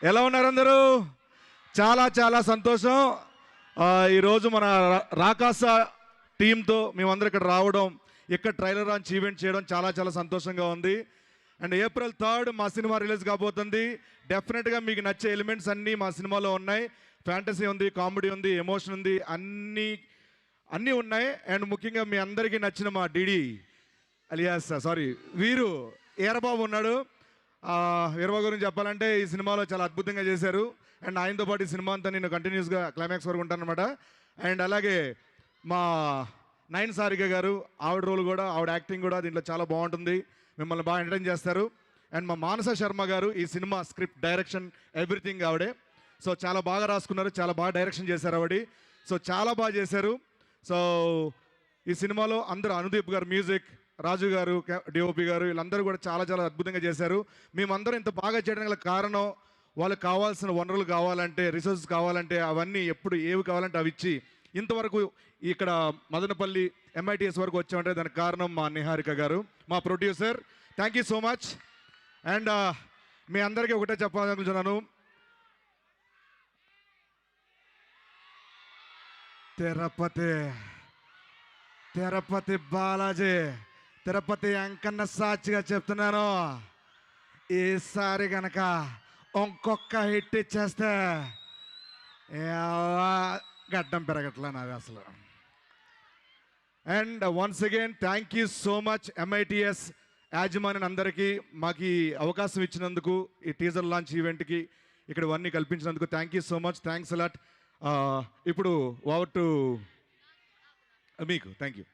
ఎలా ఉన్నారు అందరూ? చాలా చాలా సంతోషం. ఈరోజు మన రాకాస టీంతో మేమందరం ఇక్కడ రావడం, ఇక్కడ ట్రైలర్ లాంచ్ ఈవెంట్ చేయడం చాలా చాలా సంతోషంగా ఉంది. అండ్ April 3 మా సినిమా రిలీజ్ కాబోతుంది. డెఫినెట్గా మీకు నచ్చే ఎలిమెంట్స్ అన్నీ మా సినిమాలో ఉన్నాయి. ఫ్యాంటసీ ఉంది, కామెడీ ఉంది, ఎమోషన్ ఉంది, అన్నీ ఉన్నాయి. అండ్ ముఖ్యంగా మీ అందరికీ నచ్చిన మా డిడి అలియాస్ వీరు ఏరబాబు ఉన్నాడు. వీరబాబు గురించి చెప్పాలంటే ఈ సినిమాలో చాలా అద్భుతంగా చేశారు. అండ్ ఆయనతో పాటు ఈ సినిమా అంతా నేను కంటిన్యూస్గా క్లైమాక్స్ వరకు ఉంటానన్నమాట. అండ్ అలాగే మా నయన్ సారిక గారు, ఆవిడ రోల్ కూడా, ఆవిడ యాక్టింగ్ కూడా దీంట్లో చాలా బాగుంటుంది. మిమ్మల్ని బాగా ఎంటర్టైన్ చేస్తారు. అండ్ మా మానస శర్మ గారు ఈ సినిమా స్క్రిప్ట్, డైరెక్షన్, ఎవ్రీథింగ్ ఆవిడే. సో చాలా బాగా రాసుకున్నారు, చాలా బాగా డైరెక్షన్ చేశారు ఆవిడ. సో చాలా బాగా చేశారు. సో ఈ సినిమాలో అందరూ, అనుదీప్ గారు మ్యూజిక్, రాజు గారు డిఓపి గారు, వీళ్ళందరూ కూడా చాలా చాలా అద్భుతంగా చేశారు. మేమందరం ఇంత బాగా చేయడానికి గల కారణం, వాళ్ళకి కావాల్సిన వనరులు కావాలంటే, రిసోర్సెస్ కావాలంటే అవన్నీ ఎప్పుడు ఏవి కావాలంటే అవి ఇచ్చి ఇంతవరకు ఇక్కడ మదనపల్లి MITS వరకు వచ్చామంటే దానికి కారణం మా నిహారిక గారు, మా producer. Thank you so much. And మీ అందరికీ ఒకటే చెప్పాలనుకుంటున్నాను, తిరుపతి బాలాజీ, తిరుపతి వెంకన్న సాక్షిగా చెప్తున్నాను, ఈసారి కనుక ఇంకొక హిట్ ఇచ్చేస్తే గడ్డం పెరగట్లా నాది అసలు. And once again thank you so much MITS యాజమాన్యం అందరికీ మాకు ఈ అవకాశం ఇచ్చినందుకు, ఈ టీజర్ లాంచ్ ఈవెంట్కి ఇక్కడ ఇవన్నీ కల్పించినందుకు thank you so much. Thanks a lot. ఇప్పుడు ఓవర్ టు మీకు. Thank you.